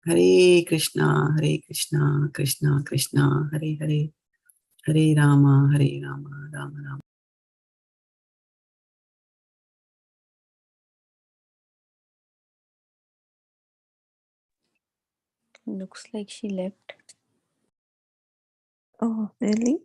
Hare Krishna, Krishna Krishna, Hare Hare, Hare Rama, Rama Rama. Looks like she left. Oh, really?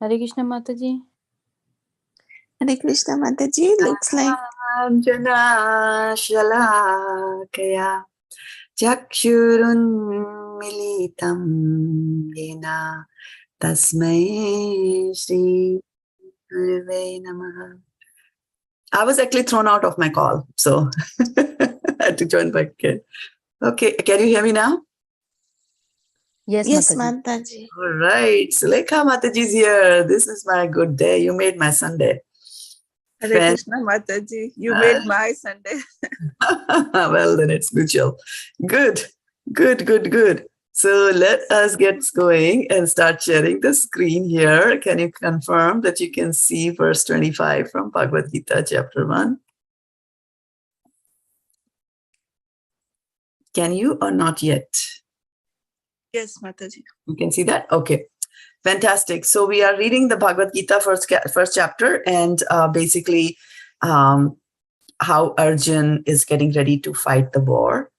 Hare Krishna Mataji. Hare Krishna Mataji, looks like Anjana Shalakaya Chakshurun Militam Yena Tasmai Shri Gurave Namaha. I was actually thrown out of my call, so I had to join back again. Okay, can you hear me now? Yes, yes, Mataji. Mataji. All right, Sulekha Mataji's here. This is my good day. You made my Sunday. Hare Krishna Mataji, you made my Sunday. Well, then it's mutual. Good. So let us get going and start sharing the screen here. Can you confirm that you can see verse 25 from Bhagavad-gita chapter 1? Can you or not yet? Yes, Mataji. You can see that? Okay. Fantastic. So we are reading the Bhagavad-gita first chapter, and basically how Arjun is getting ready to fight the war.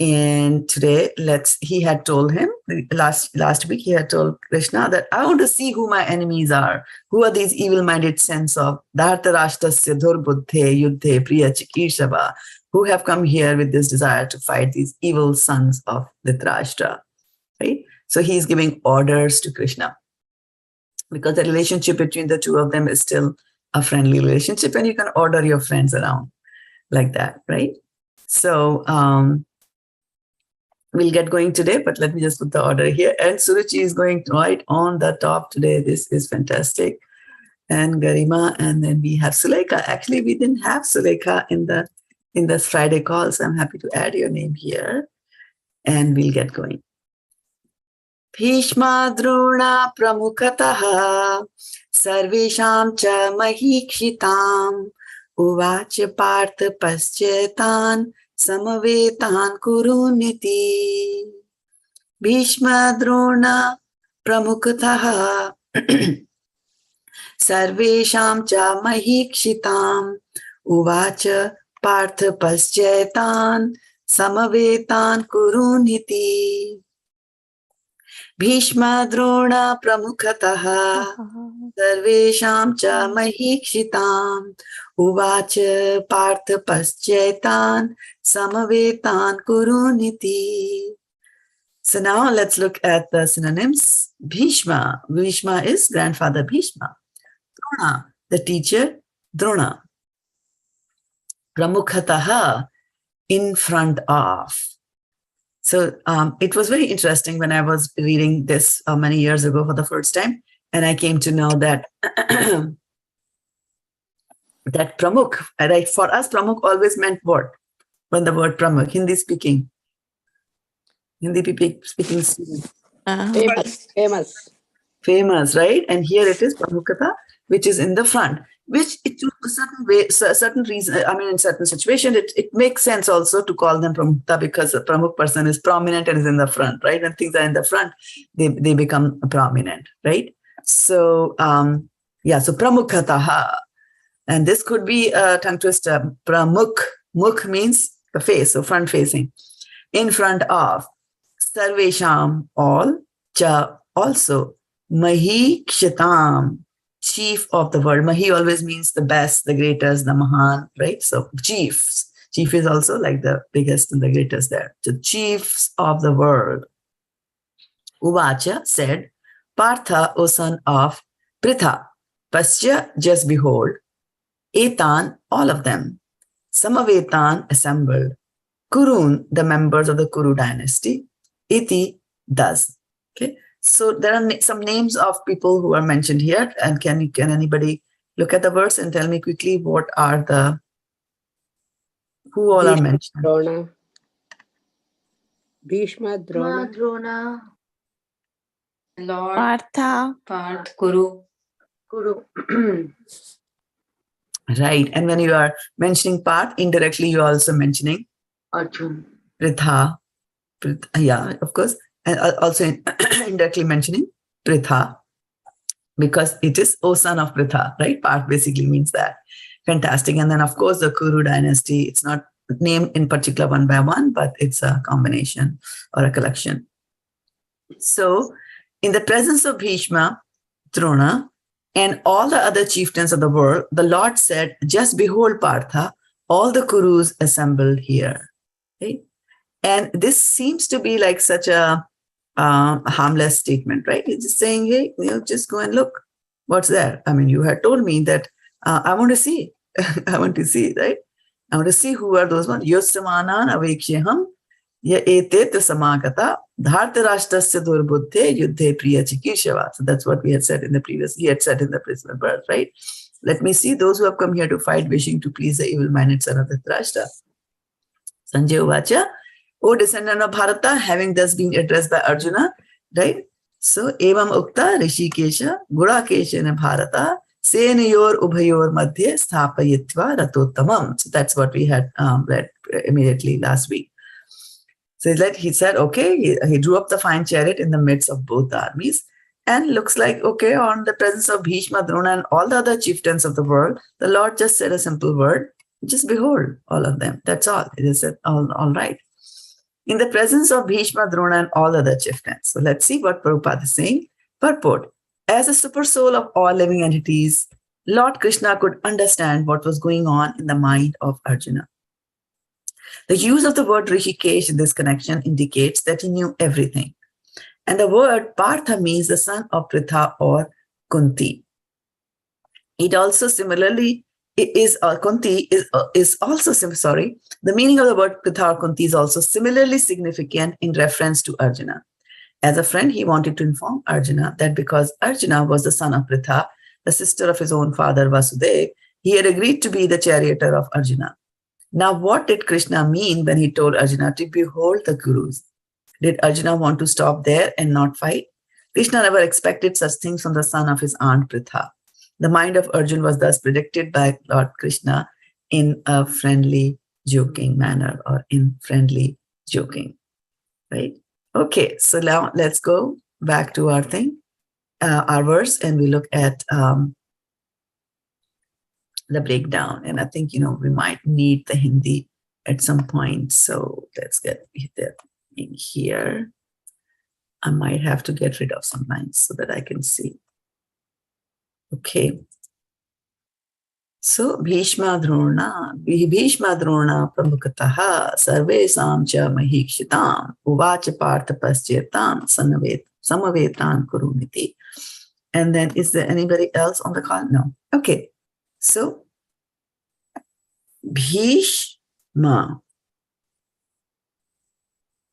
And today, he had told him, last week, he had told Krishna that I want to see who my enemies are. Who are these evil-minded sons of Dhartarashtasya Durbuddhe Yuddhe Priya Chikishava, who have come here with this desire to fight these evil sons of Dhritarashtra, right? So he's giving orders to Krishna, because the relationship between the two of them is still a friendly relationship, and you can order your friends around like that, right? So we'll get going today, but let me just put the order here. And Suruchi is going right on the top today. This is fantastic. And Garima, and then we have Sulekha. Actually, we didn't have Sulekha in the Friday call, so I'm happy to add your name here, and we'll get going. bhīṣma-droṇa-pramukhataḥ sarveṣāṁ ca mahī-kṣitām uvāca pārtha paśyaitān samavetān kurūn iti. bhīṣma-droṇa-pramukhataḥ sarveṣāṁ ca mahī-kṣitām uvāca pārtha paśyaitān samavetān kurūn iti. bhīṣma-droṇa-pramukhataḥ sarveṣāṁ ca mahī-kṣitām uvāca pārtha paśyaitān samavetān kurūn iti. So now let's look at the synonyms. Bhīṣma. Bhīṣma is grandfather Bhīṣma. Drona, the teacher Drona. Pramukhataḥ, in front of. So it was very interesting when I was reading this many years ago for the first time, and I came to know that that pramukh, right? For us, pramukh always meant what? When the word pramukh, Hindi speaking students. Famous, right? And here it is pramukhata, which is in the front, which it to a certain way, certain reason. I mean, in certain situation, it makes sense also to call them pramukha, because a pramukh person is prominent and is in the front, right? When things are in the front, they become prominent, right? So so pramukhataḥ, and this could be a tongue twister. Pramukh, mukh means the face, so front facing, in front of. Sarveṣāṁ, all, cha, also, mahī-kṣitām, chief of the world. Mahi always means the best, the greatest, the mahan, right? So chiefs. Chief is also like the biggest and the greatest there. The chiefs of the world. Uvāca said, Partha, O son of Pritha, pasya, just behold, etān, all of them, samavetān, assembled, kurūn, the members of the Kuru dynasty, iti, thus. Okay, so there are some names of people who are mentioned here, and can anybody look at the verse and tell me quickly who all are mentioned? bhīṣma-droṇa, Lord, Partha, Parth, Kuru. Right, and when you are mentioning Parth, indirectly you are also mentioning Arjun. Pritha. Yeah, of course, and also indirectly mentioning Pritha, because it is O son of Pritha, right? Parth basically means that. Fantastic. And then of course the Kuru dynasty, it's not named in particular one by one, but it's a combination or a collection. So in the presence of Bhīṣma-droṇa and all the other chieftains of the world, the Lord said, just behold, Partha, all the Kurus assembled here. Right? And this seems to be like such a harmless statement, right? He's just saying, hey, just go and look what's there. I mean, you had told me that I want to see. I want to see, right? I want to see who are those ones. Yossamanan aveksheham ya etet samagata dhartarashtasya durbuddhe yuddhe priya chikishava. So that's what he had said in the previous verse, right? Let me see those who have come here to fight, wishing to please the evil-minded son of Dhritarashtra. Sanjaya uvāca, O descendant of Bharata, having thus been addressed by Arjuna, right? So, evam ukta rishikesha gurakeshena Bharata senayor ubhayor madhye sthapayitva ratottamam. So that's what we had read immediately last week. So he said, okay, he drew up the fine chariot in the midst of both the armies, and looks like, okay, on the presence of Bhīṣma-droṇa and all the other chieftains of the world, the Lord just said a simple word, just behold all of them. That's all. It is all right. In the presence of Bhīṣma-droṇa and all other chieftains. So let's see what Prabhupada is saying. Purport. As a super soul of all living entities, Lord Krishna could understand what was going on in the mind of Arjuna. The use of the word Rishikesh in this connection indicates that he knew everything. And the word Partha means the son of Pritha or Kunti. It also similarly the meaning of the word Pritha or Kunti is also similarly significant in reference to Arjuna. As a friend, he wanted to inform Arjuna that because Arjuna was the son of Pritha, the sister of his own father Vasudeva, he had agreed to be the charioteer of Arjuna. Now, what did Krishna mean when he told Arjuna to behold the Kurus? Did Arjuna want to stop there and not fight? Krishna never expected such things from the son of his aunt Pritha. The mind of Arjuna was thus predicted by Lord Krishna in a friendly, joking manner, or in friendly joking, right? Okay, so now let's go back to our verse, and we look at the breakdown. And I think, we might need the Hindi at some point. So let's get that in here. I might have to get rid of some lines so that I can see. Okay. So bhīṣma-droṇa-pramukhataḥ sarveṣāṁ cha mahī-kṣitām uvāca pārtha paśyaitān samavetān kurūn. And then is there anybody else on the call? No. Okay. So bhīṣma,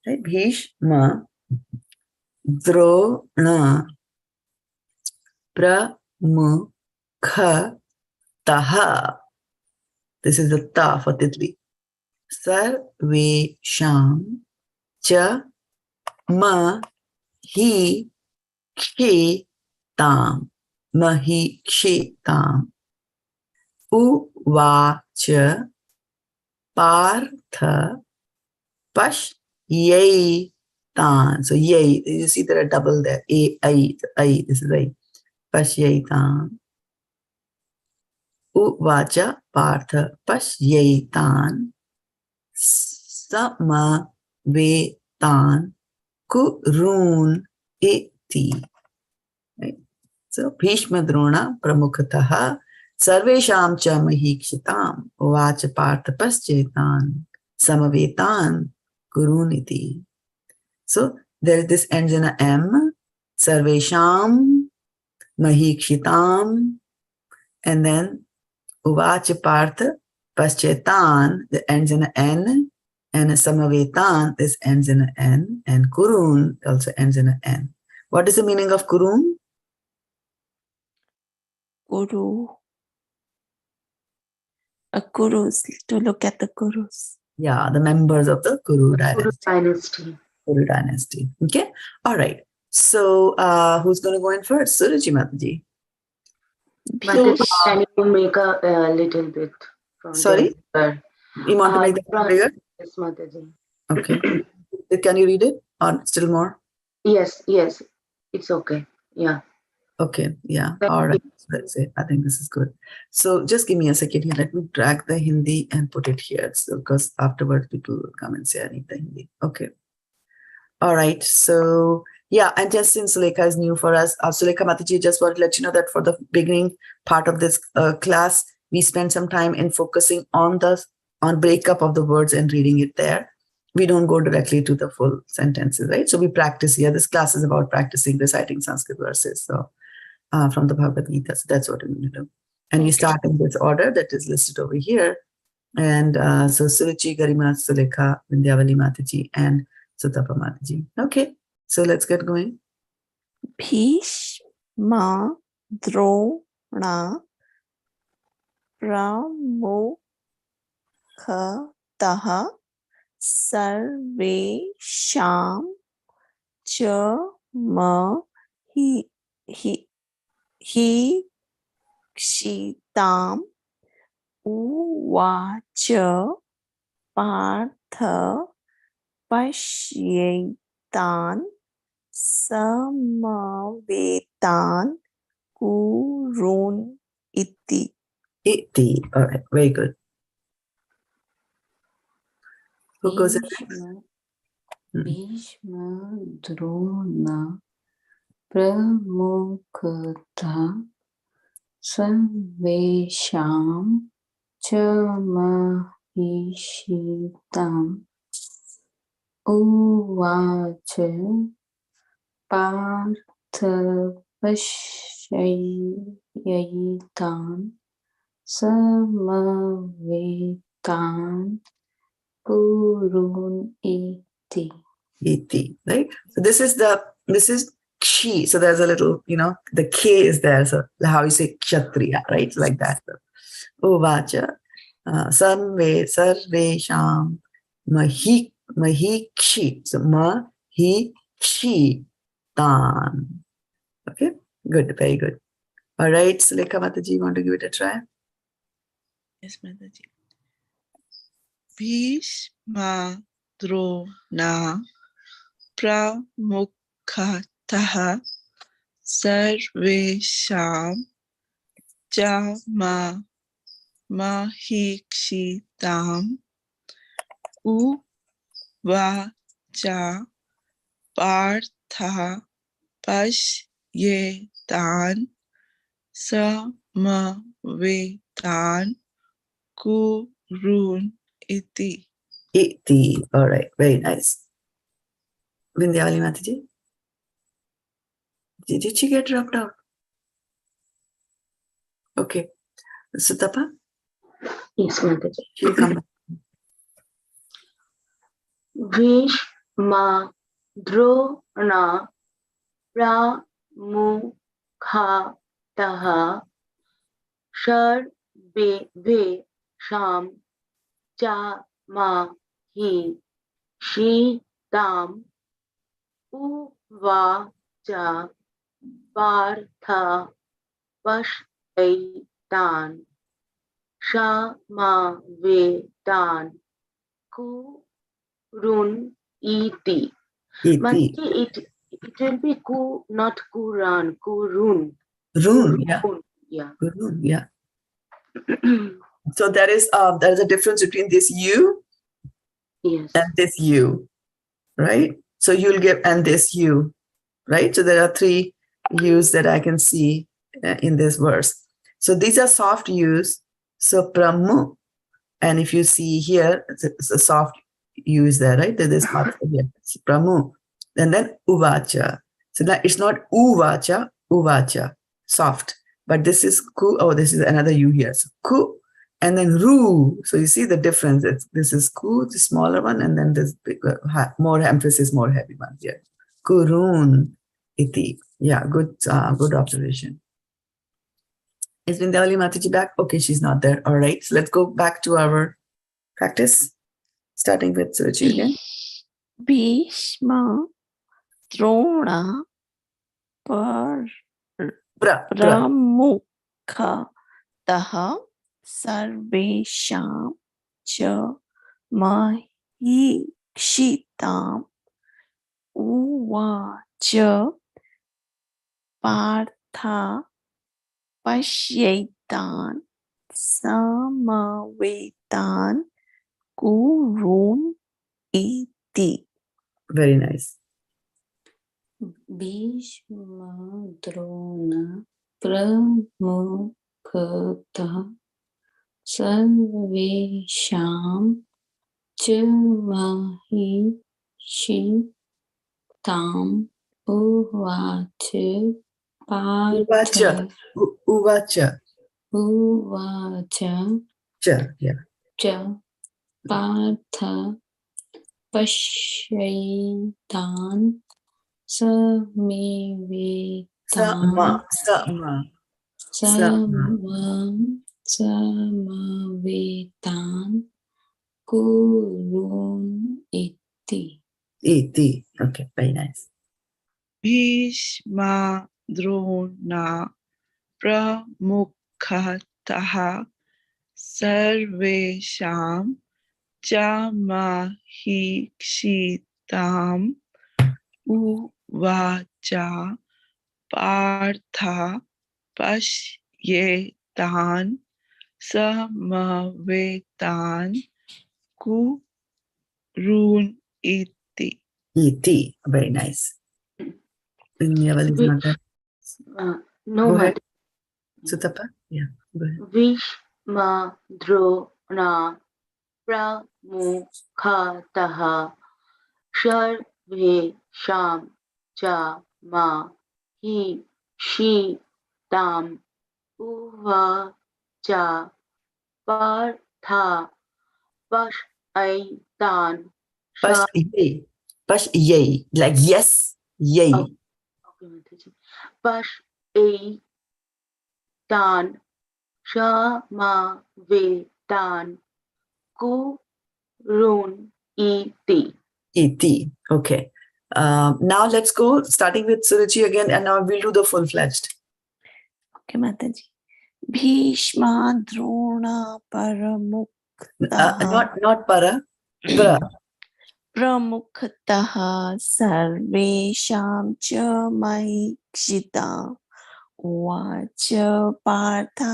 right? bhīṣma-droṇa-pramukhataḥ. This is the ta for Titli. Sarveṣāṁ cha mahī-kṣitām. Mahī-kṣitām. Uvāca pārtha paśyaitān. So yay, you see there are double there. I, this is right. Paśyaitān. Uvāca pārtha paśyaitān samavetān kurūn iti. Right? So bhīṣma-droṇa-pramukhataḥ sarveṣāṁ cha mahī-kṣitām uvāca pārtha paśyaitān samavetān kurūn iti. So this ends in a M. Sarveṣāṁ, mahī-kṣitām, and then uvāca pārtha paśyaitān, that ends in an N, and samavetān, this ends in an N, and kurūn also ends in an N. What is the meaning of kurūn? Guru. A gurus, to look at the gurus. Yeah, the members of the Kuru dynasty. Dynasty. Kuru dynasty. Okay. All right. So who's going to go in first? Suruchi Mataji. Mataji, can you make a little bit from Sorry? there? You want to make that bigger? Yes, Mataji. Okay. Can you read it or still more? Yes, it's okay. Yeah. Okay. Yeah. All right. That's it. I think this is good. So just give me a second here. Let me drag the Hindi and put it here. So because afterwards people will come and say I need the Hindi. Okay. All right. So yeah, and just since Sulekha is new for us, Sulekha Mataji, just want to let you know that for the beginning part of this class, we spend some time in focusing on breakup of the words and reading it there. We don't go directly to the full sentences, right? So we practice here. This class is about practicing reciting Sanskrit verses. So from the Bhagavad-gita. So that's what we're going to do. And we start in this order that is listed over here. And so Suruchi, Garima, Sulekha, Vindhyavali Mataji, and Sutapa Mataji. Okay. So let's get going. bhīṣma-droṇa-pramukhataḥ sarveṣāṁ ca mahī-kṣitām uvāca pārtha paśyaitān samavetān kurūn iti. Iti. All right. Very good. Who goes in next? bhīṣma-droṇa-pramukhataḥ sarveṣāṁ ca mahī-kṣitām uvāca pārtha paśyaitān samavetān kurūn iti. Iti, right? So this is kshi. So there's a little, the K is there. So how you say kshatriya, right? Like that. Uvāca sarveṣāṁ mahī-kṣi. So mahī-kṣitām. Okay, good, very good. All right, Sulekha Mataji, you want to give it a try? Yes, Mataji. bhīṣma-droṇa-pramukhataḥ sarveṣāṁ ca mahī-kṣitām uvāca pārtha paśyaitān samavetān kurūn iti. Iti. All right, very nice. Vindhyavali Mataji? Did she get dropped out? Okay. Sutapa? Yes, Mataji. She'll come back. bhīṣma-droṇa-pramukhataḥ sarveṣāṁ ca mahī-kṣitām uvāca pārtha paśyaitān samavetān kurūn iti. Iti. It will be ku, not Quran, kurūn. Run, yeah. Yeah. Kurūn, yeah. So there is a difference between this you Yes. and this you, right? So you'll get and this you, right? So there are three yous that I can see in this verse. So these are soft yous. So pramu, and if you see here, it's a soft u is there, right? There's part here. It's pramu, and then uvāca. So that it's not uvāca, soft, but this is ku. Oh, this is another u here. So ku, and then ru. So you see the difference. This is ku, the smaller one, and then this big, more emphasis, more heavy one here. Kurūn. iti. Yeah, good observation. Is Vindhyavali Mataji back? Okay, she's not there. All right, so let's go back to our practice, starting with Suruchi again. bhīṣma-droṇa-pramukhataḥ sarveṣāṁ ca mahī-kṣitām uvāca pārtha paśyaitān samavetān kurūn iti. Very nice. bhīṣma-droṇa-pramukhataḥ sarveṣāṁ ca mahī-kṣitām uvāca pārtha Uvāca. uvāca Yeah. ca pārtha paśyaitān samavetān samavetān kurūn iti. Iti. Okay, very nice. bhīṣma-droṇa-pramukhataḥ sarveṣāṁ ca mahī-kṣitām uvāca pārtha paśyaitān samavetān kurūn iti. Iti. Very nice. Vindhyavali is not there. No, Go ahead. Mataji. Sutapa? Yeah, go ahead. bhīṣma-droṇa-pramukhataḥ sarveṣāṁ ca mahī-kṣitām uvāca pārtha paśyaitān Paśyai. Like yes, yay. Oh. Okay, Mataji. paśyaitān samavetān kurūn iti. Iti. Okay. Now let's go, starting with Suruchi again, and now we'll do the full-fledged. Okay, Mataji. bhīṣma-droṇa-pramukhataḥ Not para. Pra. pramukhataḥ sarveṣāṁ ca mahī-kṣitām uvāca pārtha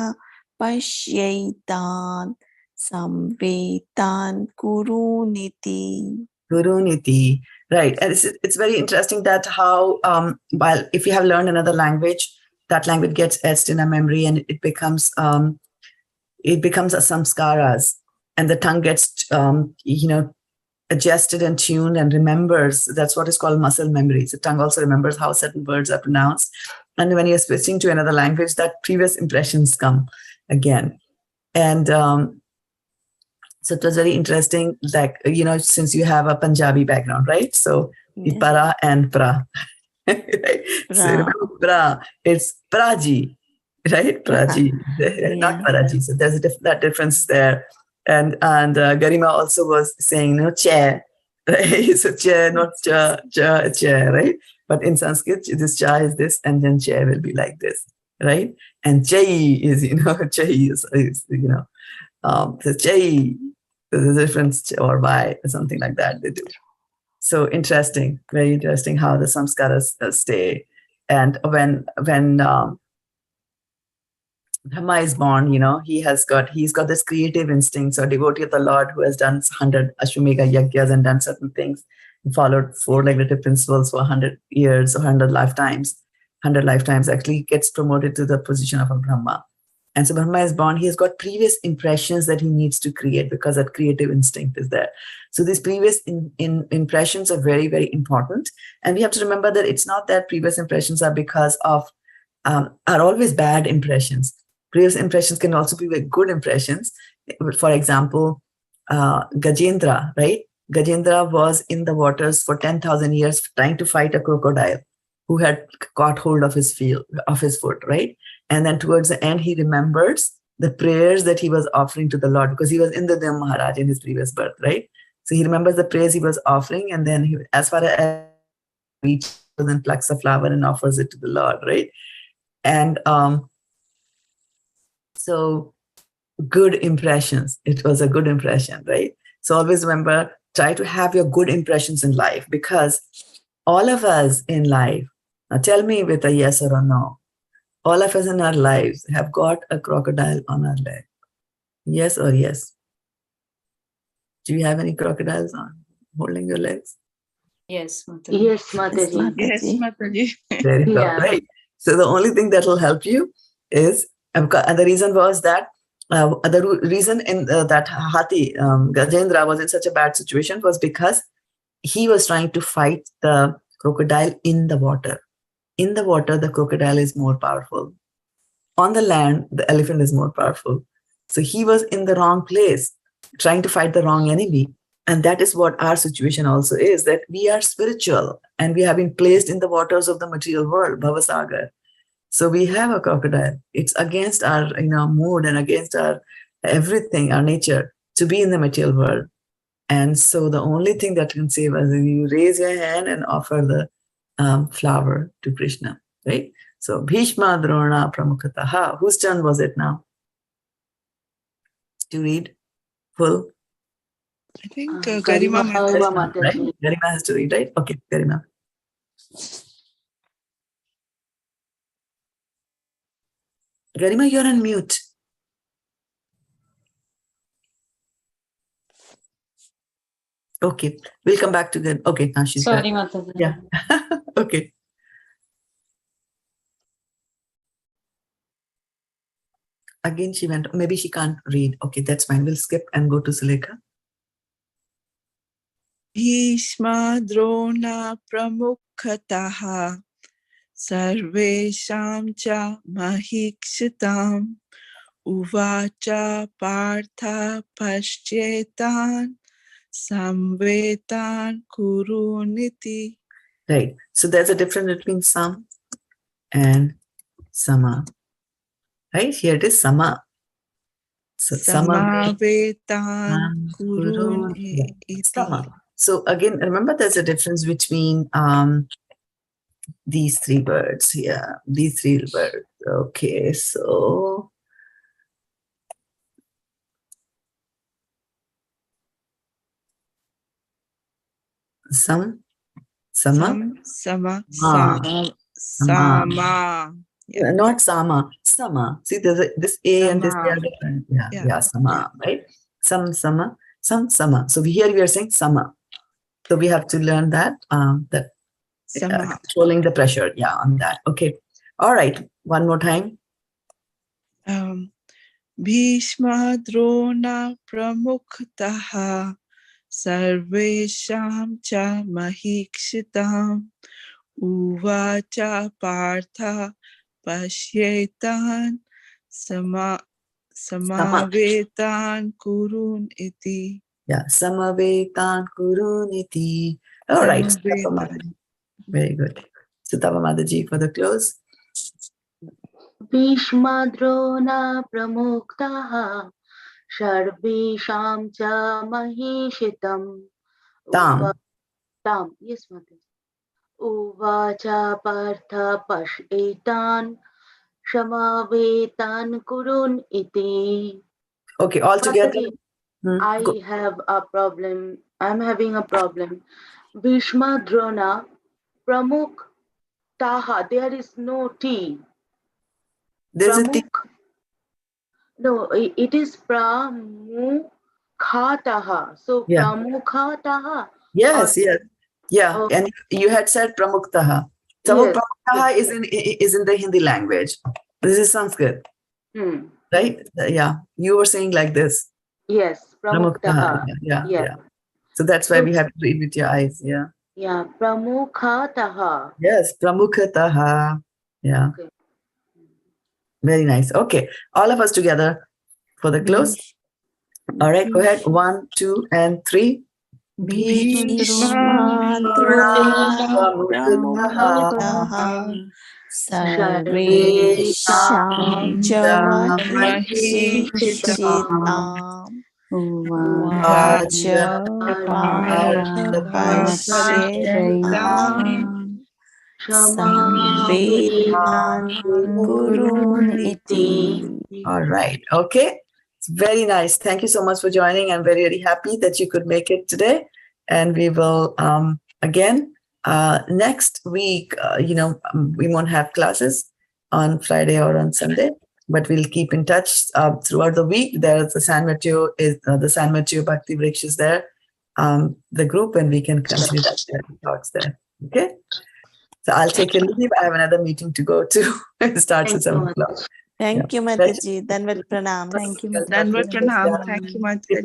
paśyaitān samavetān kurūn iti. Kuruniti. Right. And it's very interesting that how, while if you have learned another language, that language gets etched in a memory and it becomes a samskaras, and the tongue gets, adjusted and tuned and remembers. That's what is called muscle memory. The tongue also remembers how certain words are pronounced. And when you're switching to another language, that previous impressions come again. And so it was very interesting, like, since you have a Punjabi background, right? So Yes. para and pra. Right? So remember pra, it's praji, right? Praji, not Yeah. paraji. So there's that difference there. And Garima also was saying, chair, right? So chair, not cha, chair, right? But in Sanskrit, this cha is this, and then chair will be like this, right? And chai is, chai is the chai, there's a difference, or why, or something like that they do. So interesting, very interesting how the samskaras stay. And when Brahma is born, he's got this creative instinct. So a devotee of the Lord who has done 100 Ashwamedha Yagyas and done certain things, and followed 4 regulative principles for 100 years or 100 lifetimes, actually gets promoted to the position of a Brahma. And so Brahma is born, he has got previous impressions that he needs to create because that creative instinct is there. So these previous impressions are very, very important. And we have to remember that it's not that previous impressions are because of, are always bad impressions. Previous impressions can also be very good impressions. For example, Gajendra, right? Gajendra was in the waters for 10,000 years trying to fight a crocodile. who had caught hold of his foot, right? And then towards the end, he remembers the prayers that he was offering to the Lord, because he was Indradyumna Maharaj in his previous birth, right? So he remembers the prayers he was offering, and then he, as far as he reaches, then plucks a flower and offers it to the Lord, right? And so good impressions. It was a good impression, right? So always remember, try to have your good impressions in life, because all of us in life, now tell me with a yes or a no, all of us in our lives have got a crocodile on our leg. Yes or yes? Do you have any crocodiles holding your legs? Yes, Mataji. Yes, Mataji. Yes, Mataji. There you go, Yeah. right? So the only thing that will help you is, and the reason was that, the reason in that Hathi, Gajendra, was in such a bad situation was because he was trying to fight the crocodile in the water. In the water, the crocodile is more powerful. On the land, the elephant is more powerful. So he was in the wrong place, trying to fight the wrong enemy. And that is what our situation also is, that we are spiritual and we have been placed in the waters of the material world, Bhavasagar. So we have a crocodile. It's against our mood and against our everything, our nature, to be in the material world. And so the only thing that can save us is you raise your hand and offer the flower to Krishna, right? So bhīṣma-droṇa-pramukhataḥ. Whose turn was it now to read full? I think Garima Garima Mataji. Right? Mataji. Garima has to read, right? Okay, Garima. Garima, you're on mute. Okay, we'll come back to that. Okay, now she's Sorry, back. Mataji. Yeah. Okay. Again, she went, maybe she can't read. Okay, that's fine. We'll skip and go to Sulekha. bhīṣma-droṇa-pramukhataḥ sarveṣāṁ ca mahī-kṣitām uvāca pārtha paśyaitān samavetān kurūn iti. Right. So there's a difference between sam and sama. Right? Here it is sama. So Samavetān kurūn iti. sama. So again, remember there's a difference between these three words here. These three words. Okay, so sama. Sama. Yeah. Not sama. Sama. See, there's this A and this A are different. Yeah, sama, right? Sama. Sama. So here we are saying sama. So we have to learn that, controlling the pressure, on that. Okay. All right. One more time. bhīṣma-droṇa-pramukhataḥ sarveṣāṁ ca mahī-kṣitām uvāca pārtha paśyaitān samavetān kurūn iti. Yeah, samavetān kurūn iti. All right. Very good. Sutava Mataji for the close. bhīṣma-droṇa-pramukhataḥ sarveṣāṁ ca mahī-kṣitām. Tam. Yes, Mataji. Uvāca pārtha paśyaitān samavetān kurūn iti. Okay, all together. I have a problem. I'm having a problem. bhīṣma-droṇa-pramukhataḥ. There is no T. There's a T. No, it is pramukhataḥ. So pramukhataḥ. Yes. Yeah, Okay. and you had said pramuktaha. So Yes. pramuktaha is in the Hindi language. This is Sanskrit, right? Yeah, you were saying like this. Yes, pramuktaha. Yeah. So that's why we have to read with your eyes. Yeah. Yeah, pramukhataḥ. Yes, pramukhataḥ. Yeah. Okay. Very nice. Okay, all of us together for the close. All right, go ahead. 1, 2, and 3. bhīṣma-droṇa-pramukhataḥ sarveṣāṁ ca mahī-kṣitām uvāca pārtha paśyaitān samavetān kurūn iti. All right. Okay. It's very nice. Thank you so much for joining. I'm very, very happy that you could make it today. And we will, again, next week, we won't have classes on Friday or on Sunday, but we'll keep in touch throughout the week. There's the San Mateo Bhakti Vriksha is there, the group, and we can continue the talks there. Okay. So I'll take your leave. I have another meeting to go to. It starts at 7 o'clock. Thank you, Mataji. Danvat pranam. Thank you, Danvat pranam. Thank you, Mataji.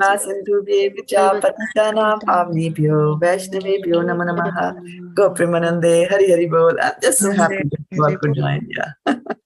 Vaishnavebhyo namo namaha. Goprimanande, Hari Hari Bol. I'm just so happy that you all could join. Yeah.